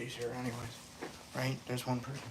nobody's here anyways. Right? There's one person.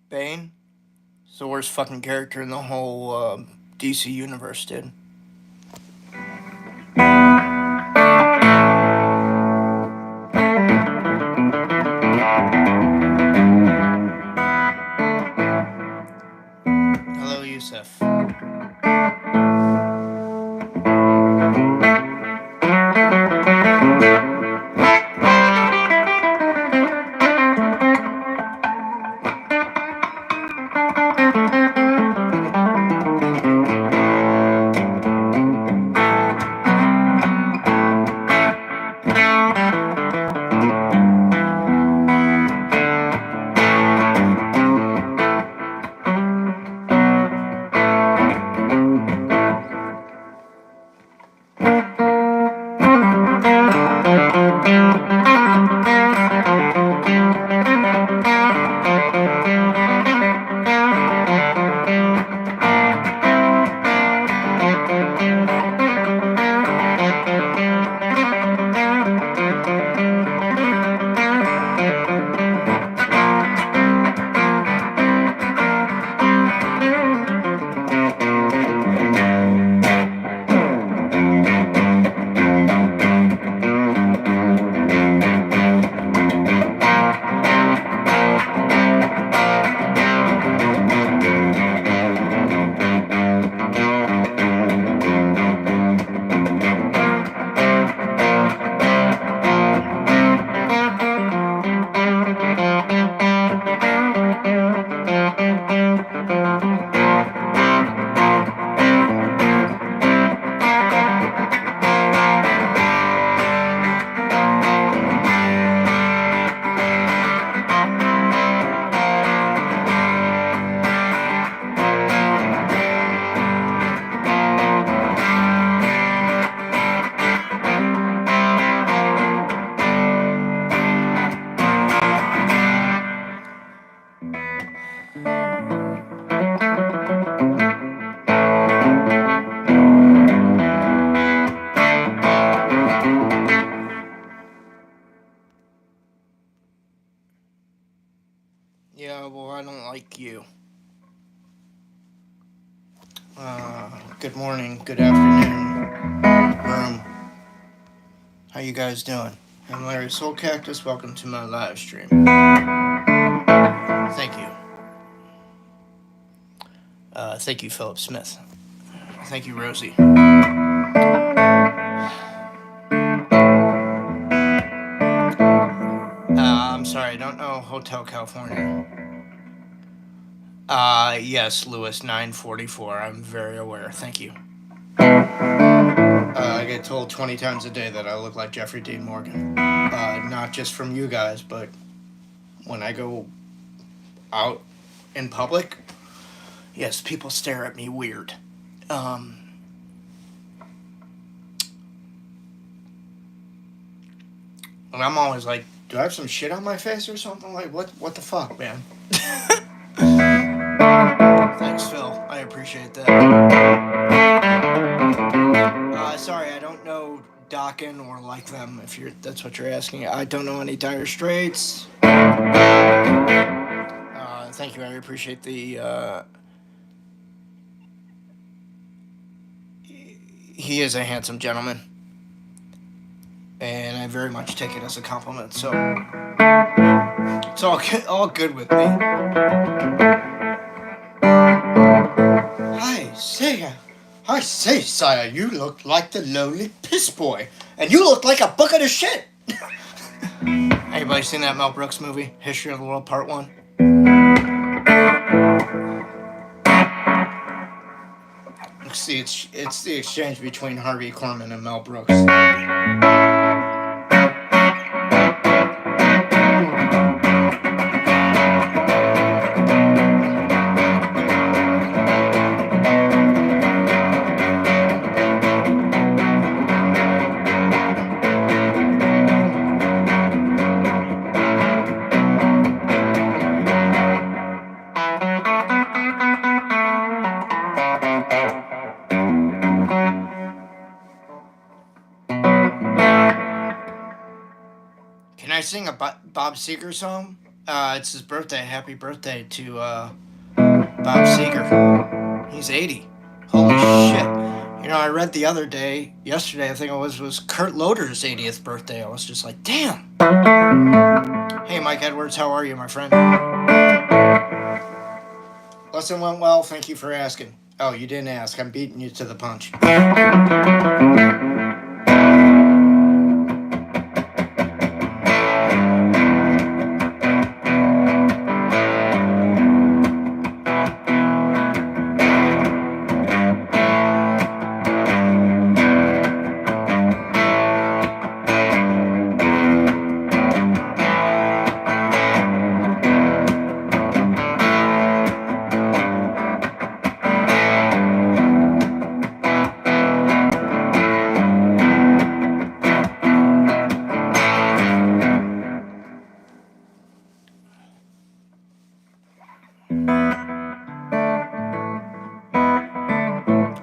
Bane? It's the worst fucking character in the whole DC universe, dude. Hello, Yusuf. Yeah, well, I don't like you. Good morning, good afternoon, room. How you guys doing? I'm Larry Soulcactus. Welcome to my live stream. Thank you. Thank you, Philip Smith. Thank you, Rosie. I'm sorry, I don't know Hotel California. Yes, Lewis 944. I'm very aware. Thank you. I get told 20 times a day that I look like Jeffrey Dean Morgan. Not just from you guys, but when I go out in public, yes, people stare at me weird. And I'm always like, do I have some shit on my face or something? Like, what the fuck, man? Thanks, Phil. I appreciate that. Sorry, I don't know Dokken or like them. If that's what you're asking. I don't know any Dire Straits. Thank you. I appreciate the. He is a handsome gentleman, and I very much take it as a compliment. So it's all good with me. I say, sire, you look like the lowly piss boy, and you look like a bucket of shit. Anybody seen that Mel Brooks movie, History of the World Part 1? See, it's the exchange between Harvey Korman and Mel Brooks. Can I sing a Bob Seger song? It's his birthday. Happy birthday to Bob Seger. He's 80. Holy shit. You know, I read the other day, yesterday I think it was Kurt Loder's 80th birthday. I was just like, damn. Hey, Mike Edwards, how are you, my friend? Lesson went well. Thank you for asking. Oh, you didn't ask. I'm beating you to the punch.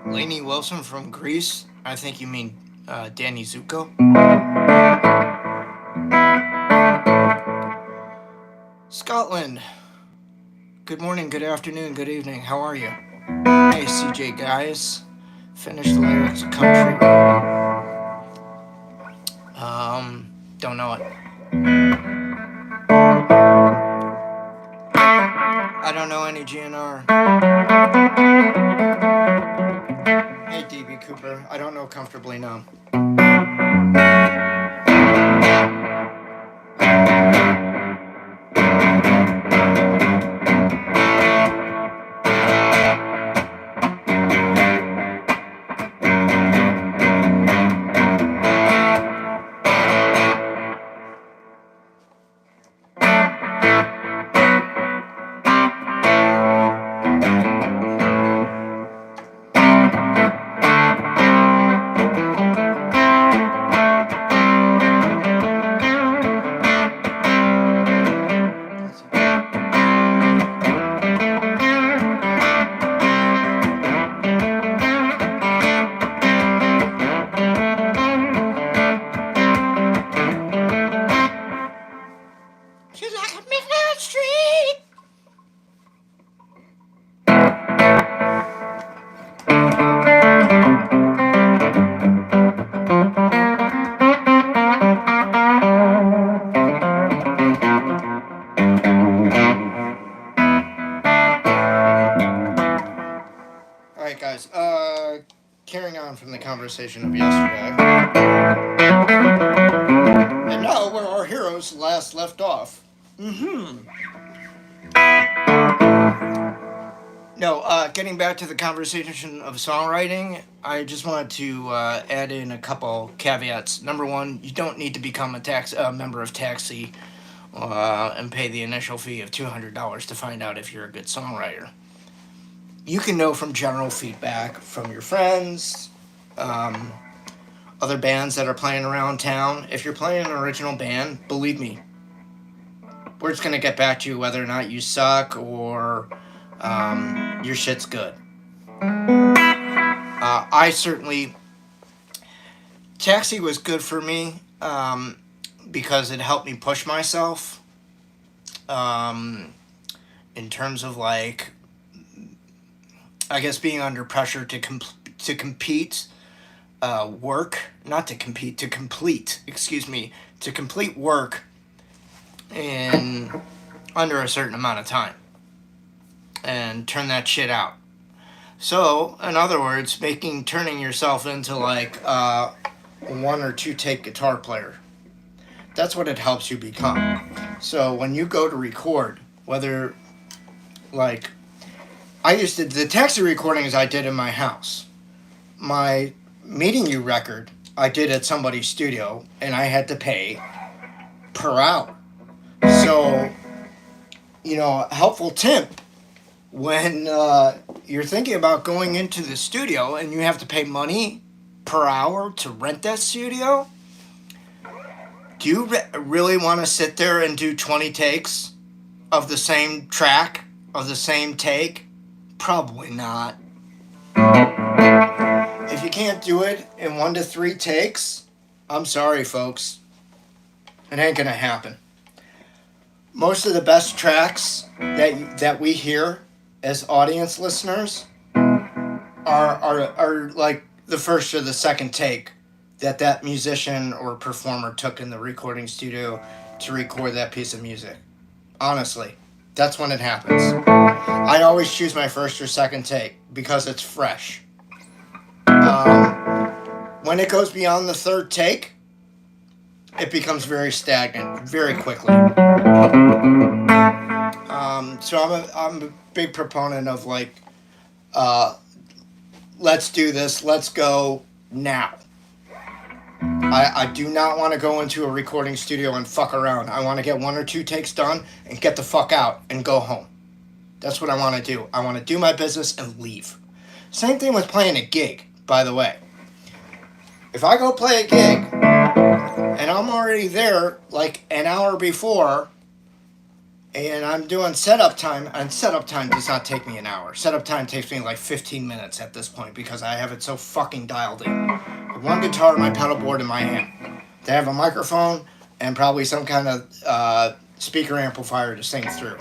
Lainey Wilson from Greece. I think you mean Danny Zuko. Scotland. Good morning, good afternoon, good evening. How are you? Hey, CJ guys. Finished the lyrics of country. Don't know it. I don't know any GNR. Hey, DB Cooper. I don't know Comfortably Numb. Carrying on from the conversation of yesterday. And now where our heroes last left off. No, getting back to the conversation of songwriting, I just wanted to add in a couple caveats. Number one, you don't need to become a member of Taxi and pay the initial fee of $200 to find out if you're a good songwriter. You can know from general feedback from your friends, other bands that are playing around town. If you're playing an original band, believe me, word's going to get back to you whether or not you suck or your shit's good. I certainly... Taxi was good for me because it helped me push myself in terms of, like, I guess being under pressure to complete to complete work in under a certain amount of time and turn that shit out. So, in other words, turning yourself into like a 1 or 2 take guitar player. That's what it helps you become. So when you go to record, whether like the Taxi recordings I did in my house. My Meeting You record I did at somebody's studio, and I had to pay per hour. So, helpful tip when you're thinking about going into the studio and you have to pay money per hour to rent that studio, do you really want to sit there and do 20 takes of the same track, of the same take? Probably not. If you can't do it in 1 to 3 takes, I'm sorry, folks. It ain't gonna happen. Most of the best tracks that we hear as audience listeners are like the first or the second take that musician or performer took in the recording studio to record that piece of music. Honestly, that's when it happens. I always choose my first or second take because it's fresh. When it goes beyond the third take, it becomes very stagnant very quickly. So I'm a big proponent of like, let's do this, let's go now. I do not want to go into a recording studio and fuck around. I want to get 1 or 2 takes done and get the fuck out and go home. That's what I want to do. I want to do my business and leave. Same thing with playing a gig, by the way. If I go play a gig and I'm already there like an hour before and I'm doing setup time, and setup time does not take me an hour. Setup time takes me like 15 minutes at this point because I have it so fucking dialed in. One guitar, my pedal board, in my hand. They have a microphone and probably some kind of speaker amplifier to sing through.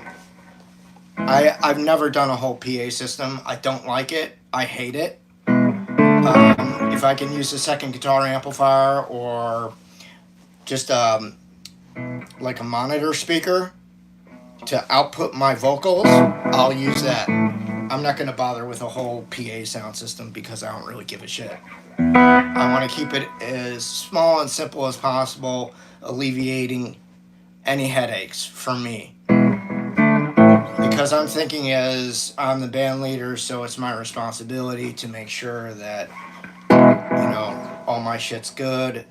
I've never done a whole PA system. I don't like it. I hate it. If I can use a second guitar amplifier or just like a monitor speaker to output my vocals, I'll use that. I'm not going to bother with a whole PA sound system because I don't really give a shit. I want to keep it as small and simple as possible, alleviating any headaches for me. Because I'm thinking as I'm the band leader, so it's my responsibility to make sure that, all my shit's good.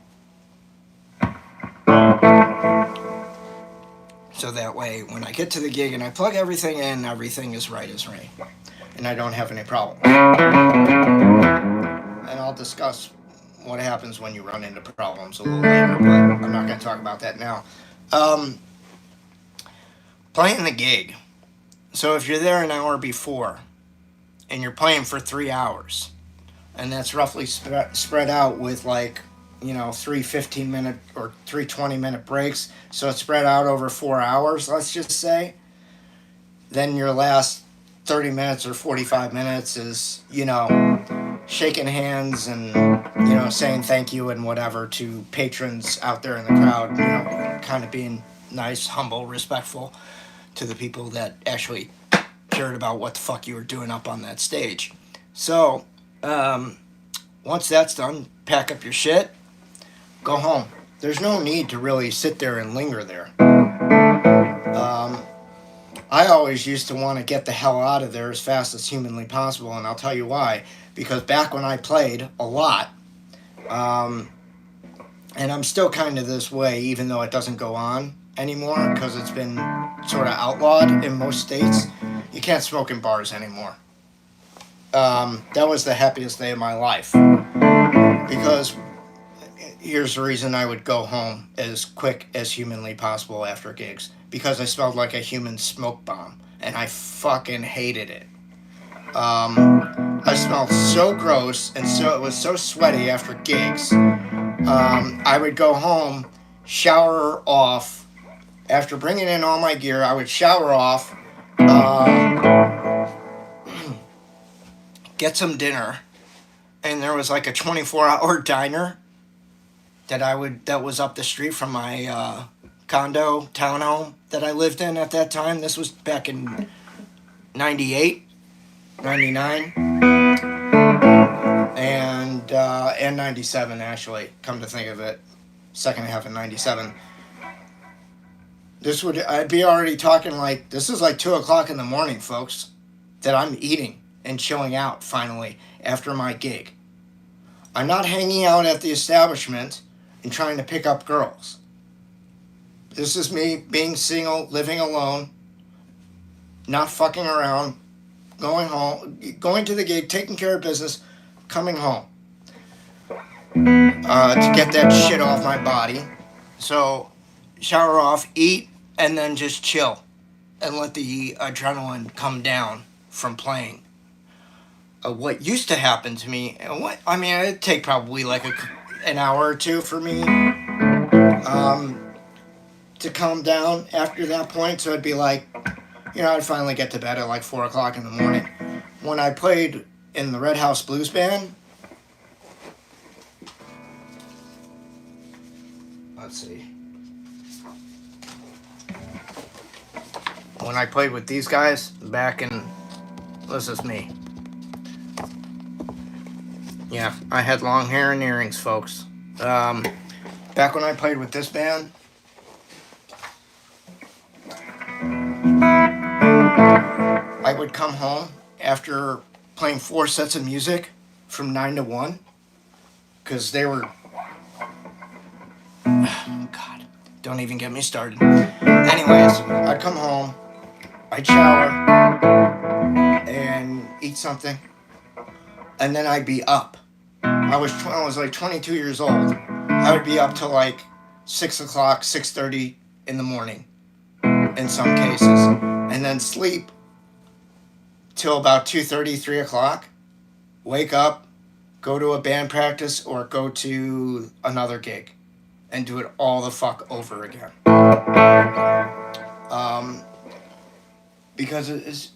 So that way, when I get to the gig and I plug everything in, everything is right as rain. And I don't have any problems. And I'll discuss what happens when you run into problems a little later, but I'm not going to talk about that now. Playing the gig. So if you're there an hour before, and you're playing for 3 hours, and that's roughly spread out with like, 3 15-minute or 3 20-minute breaks, so it's spread out over 4 hours, let's just say, then your last 30 minutes or 45 minutes is, shaking hands and, saying thank you and whatever to patrons out there in the crowd, kind of being nice, humble, respectful to the people that actually cared about what the fuck you were doing up on that stage. So, once that's done, pack up your shit, go home. There's no need to really sit there and linger there. I always used to want to get the hell out of there as fast as humanly possible, and I'll tell you why. Because back when I played a lot, and I'm still kind of this way, even though it doesn't go on anymore, because it's been sort of outlawed in most states. You can't smoke in bars anymore. That was the happiest day of my life. Because here's the reason I would go home as quick as humanly possible after gigs, because I smelled like a human smoke bomb, and I fucking hated it. I smelled so gross, and so it was so sweaty after gigs. I would go home, shower off. After bringing in all my gear, I would shower off, get some dinner, and there was like a 24-hour diner that was up the street from my condo townhome that I lived in at that time. This was back in 98, 99, and 97 actually. Come to think of it, second half of 97. I'd be already talking like, this is like 2 o'clock in the morning, folks, that I'm eating and chilling out finally after my gig. I'm not hanging out at the establishment and trying to pick up girls. This is me being single, living alone, not fucking around, going home, going to the gig, taking care of business, coming home to get that shit off my body. So shower off, eat, and then just chill and let the adrenaline come down from playing. What used to happen to me, it'd take probably like an hour or two for me to calm down after that point. So it'd be like, I'd finally get to bed at like 4 o'clock in the morning. When I played in the Red House Blues Band, let's see. When I played with these guys back in, this is me. Yeah, I had long hair and earrings, folks. Back when I played with this band, I would come home after playing 4 sets of music from 9 to 1, because they were, God, don't even get me started. Anyways, I'd come home, I'd shower, and eat something, and then I'd be up. I was like 22 years old. I would be up till like 6 o'clock, 6:30 in the morning, in some cases, and then sleep till about 2:30, 3 o'clock. Wake up, go to a band practice, or go to another gig, and do it all the fuck over again. Because it is,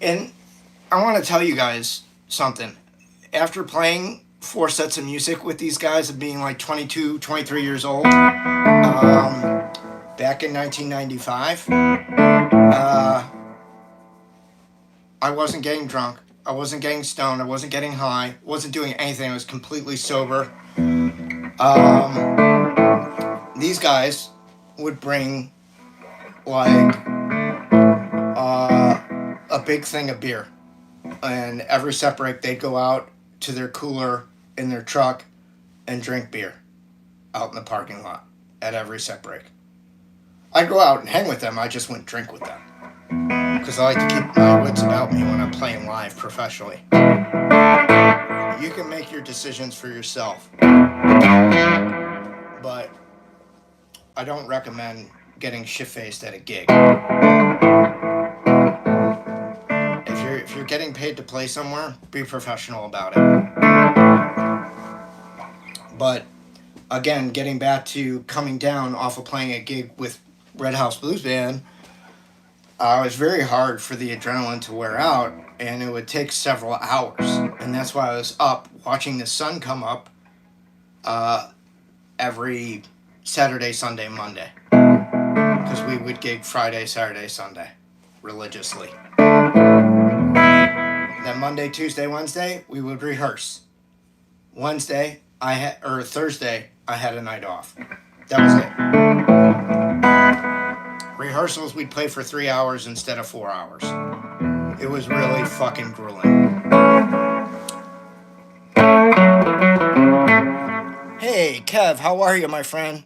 and I want to tell you guys something. After playing 4 sets of music with these guys and being like 22, 23 years old, back in 1995, I wasn't getting drunk. I wasn't getting stoned. I wasn't getting high. Wasn't doing anything. I was completely sober. These guys would bring like a big thing of beer. And every set break, they'd go out to their cooler in their truck and drink beer out in the parking lot at every set break. I'd go out and hang with them. I just wouldn't drink with them, because I like to keep my wits about me when I'm playing live professionally. You can make your decisions for yourself, but I don't recommend getting shit-faced at a gig. If you're getting paid to play somewhere, be professional about it. But again, getting back to coming down off of playing a gig with Red House Blues Band, it was very hard for the adrenaline to wear out, and it would take several hours. And that's why I was up watching the sun come up every Saturday, Sunday, Monday. Because we would gig Friday, Saturday, Sunday religiously. Then Monday, Tuesday, Wednesday, we would rehearse. Thursday, I had a night off. That was it. Rehearsals, we'd play for 3 hours instead of 4 hours. It was really fucking grueling. Hey, Kev, how are you, my friend?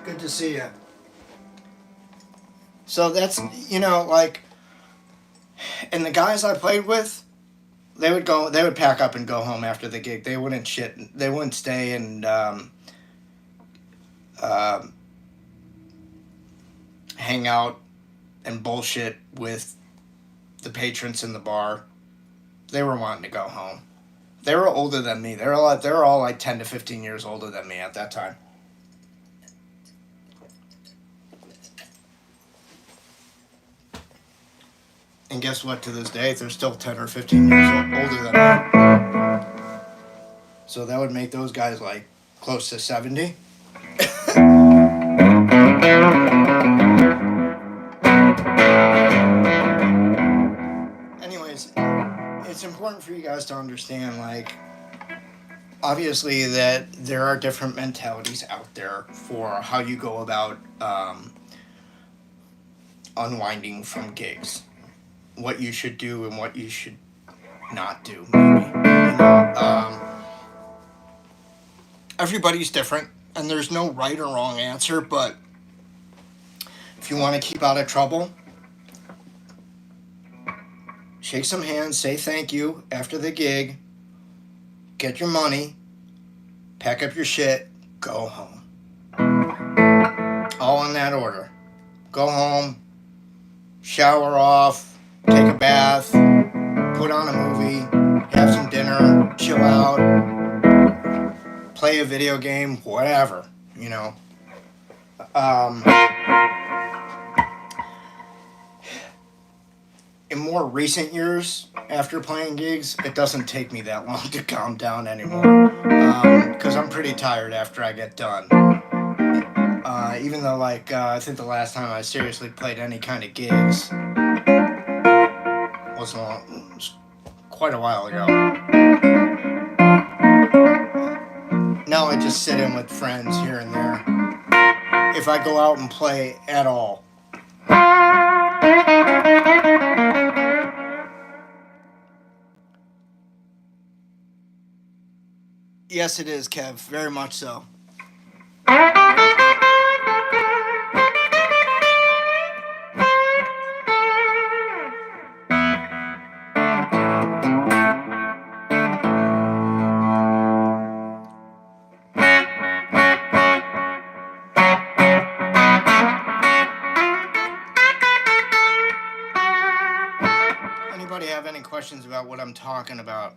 Good to see you. So that's, and the guys I played with, They would pack up and go home after the gig. They wouldn't shit. They wouldn't stay and uh, hang out and bullshit with the patrons in the bar. They were wanting to go home. They were older than me. They were all like 10 to 15 years older than me at that time. And guess what? To this day, they're still 10 or 15 years older than me. So that would make those guys like close to 70. Anyways, it's important for you guys to understand, like, obviously that there are different mentalities out there for how you go about unwinding from gigs. What you should do and what you should not do, maybe. Everybody's different, and there's no right or wrong answer, but if you want to keep out of trouble, shake some hands, say thank you after the gig, get your money, pack up your shit, go home. All in that order. Go home, shower off, take a bath, put on a movie, have some dinner, chill out, play a video game, whatever, you know. In more recent years, after playing gigs, it doesn't take me that long to calm down anymore, because I'm pretty tired after I get done. Even though, like, I think the last time I seriously played any kind of gigs wasn't long, it was quite a while ago. Now I just sit in with friends here and there, if I go out and play at all. Yes, it is, Kev. Very much so. Anybody have any questions about what I'm talking about?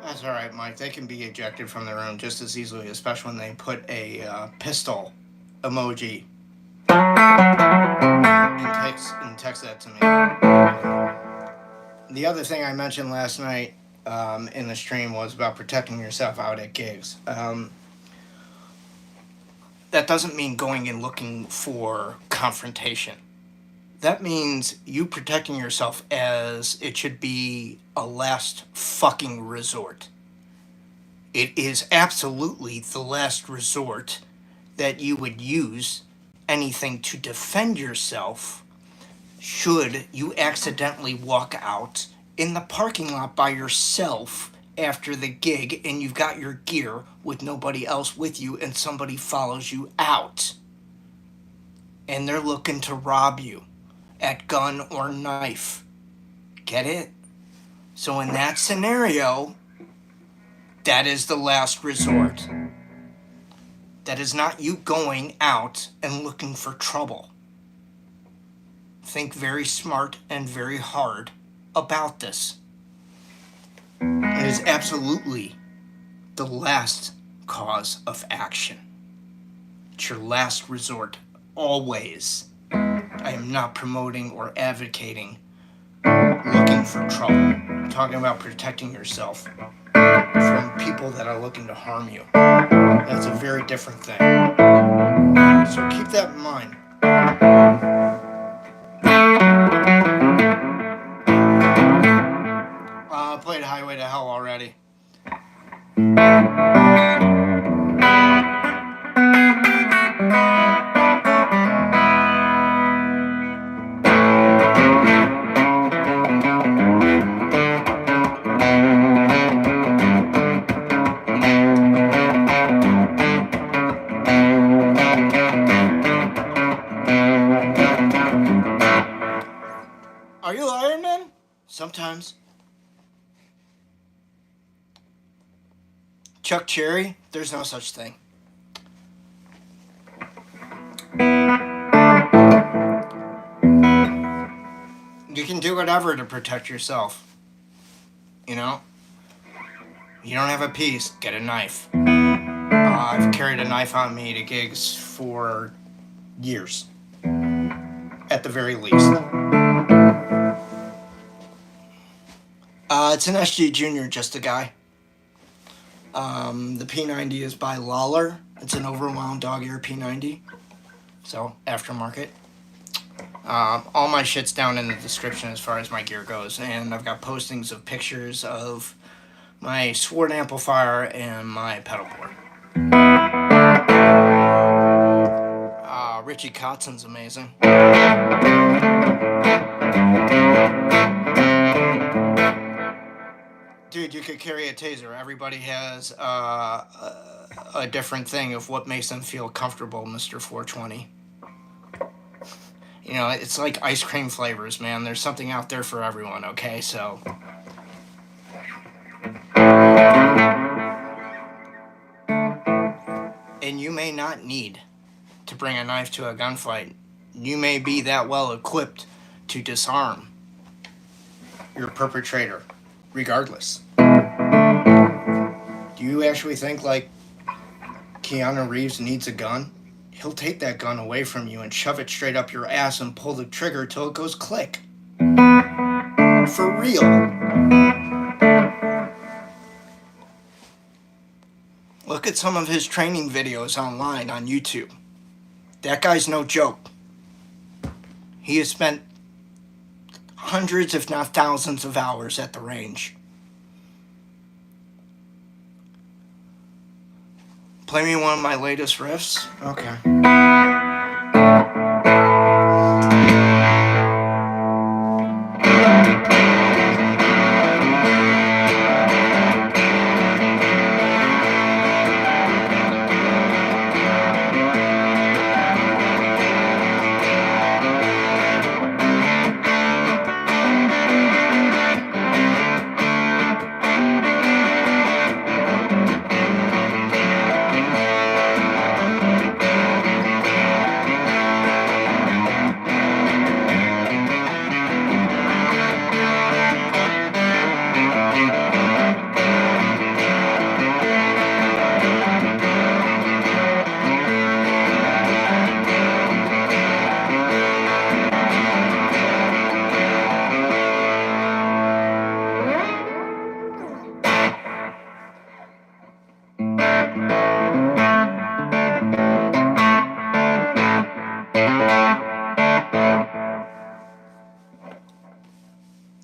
That's alright, Mike. They can be ejected from the room just as easily, especially when they put a pistol emoji and text that to me. The other thing I mentioned last night in the stream was about protecting yourself out at gigs. That doesn't mean going and looking for confrontation. That means you protecting yourself as it should be a last fucking resort. It is absolutely the last resort that you would use anything to defend yourself should you accidentally walk out in the parking lot by yourself after the gig and you've got your gear with nobody else with you and somebody follows you out and they're looking to rob you at gun or knife. Get it? So in that scenario, that is the last resort. That is not you going out and looking for trouble. Think very smart and very hard about this. It is absolutely the last cause of action. It's your last resort, always. I am not promoting or advocating looking for trouble. I'm talking about protecting yourself from people that are looking to harm you. That's a very different thing. So keep that in mind. I played Highway to Hell already. Sometimes. Chuck Cherry, there's no such thing. You can do whatever to protect yourself. You know? You don't have a piece, get a knife. I've carried a knife on me to gigs for years, at the very least. It's an SG Junior, just a guy. The P90 is by Lawler. It's an overwound dog ear P90, so aftermarket. All my shit's down in the description as far as my gear goes, and I've got postings of pictures of my Sword amplifier and my pedal board. Richie Kotzen's amazing. Dude, you could carry a taser. Everybody has a different thing of what makes them feel comfortable, Mr. 420. You know, it's like ice cream flavors, man. There's something out there for everyone, okay? So... And you may not need to bring a knife to a gunfight. You may be that well equipped to disarm your perpetrator, regardless. Do you actually think, like, Keanu Reeves needs a gun? He'll take that gun away from you and shove it straight up your ass and pull the trigger till it goes click. For real. Look at some of his training videos online on YouTube. That guy's no joke. He has spent hundreds, if not thousands, of hours at the range. Play me one of my latest riffs? Okay.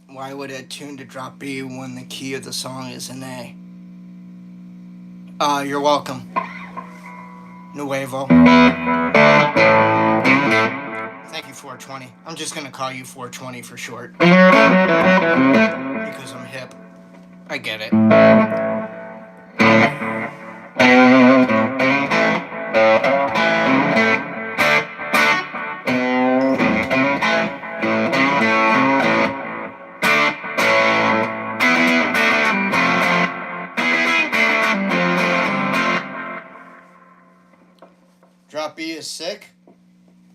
Why would it tune to drop B when the key of the song is an A? You're welcome. Nuevo. Thank you, 420. I'm just gonna call you 420 for short. Because I'm hip. I get it. Drop B is sick?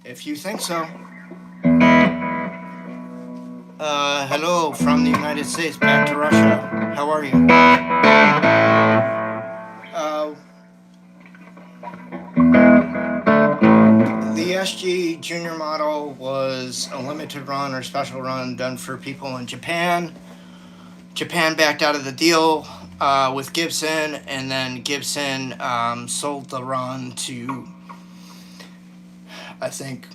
If you think so. Hello from the United States back to Russia. How are you? The SG Junior model was a limited run or special run done for people in Japan. Japan backed out of the deal with Gibson, and then Gibson sold the run to, I think,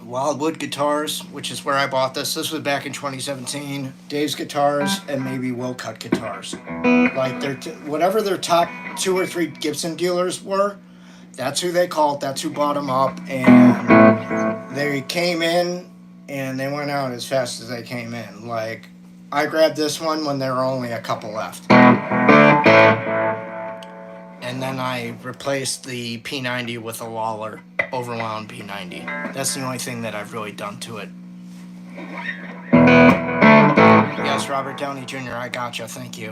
Wildwood Guitars, which is where I bought this. This was back in 2017. Dave's Guitars and maybe Will Cut Guitars. Like, whatever their top 2 or 3 Gibson dealers were, that's who they called, that's who bought them up, and they came in and they went out as fast as they came in. Like, I grabbed this one when there were only a couple left. And then I replaced the P90 with a Lawler overwound P90. That's the only thing that I've really done to it. Yes, Robert Downey Jr., I gotcha, thank you.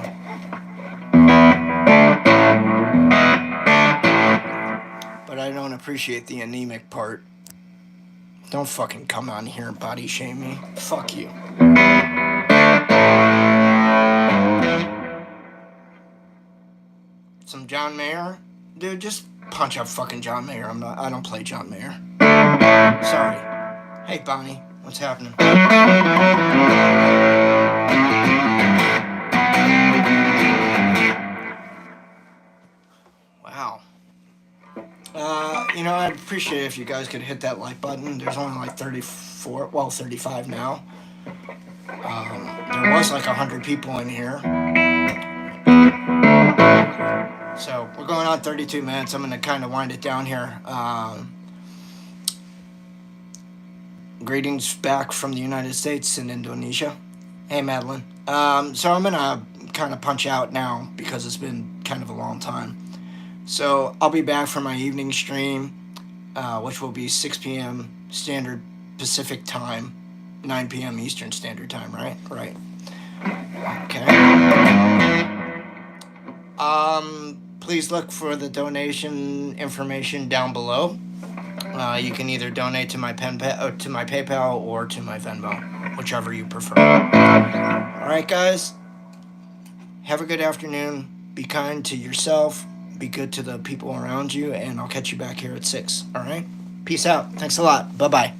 But I don't appreciate the anemic part. Don't fucking come on here and body shame me. Fuck you. Some John Mayer? Dude, just punch up fucking John Mayer. I don't play John Mayer. Sorry. Hey, Bonnie. What's happening? Wow. I'd appreciate it if you guys could hit that like button. There's only like 35 now. There was like 100 people in here. So we're going on 32 minutes. I'm going to kind of wind it down here. Greetings back from the United States and Indonesia. Hey, Madeline. So I'm going to kind of punch out now because it's been kind of a long time. So I'll be back for my evening stream, which will be 6 p.m. Standard Pacific Time, 9 p.m. Eastern Standard Time, right? Right. Okay. Please look for the donation information down below. You can either donate to my PayPal or to my Venmo, whichever you prefer. All right, guys. Have a good afternoon. Be kind to yourself. Be good to the people around you, and I'll catch you back here at 6. All right? Peace out. Thanks a lot. Bye-bye.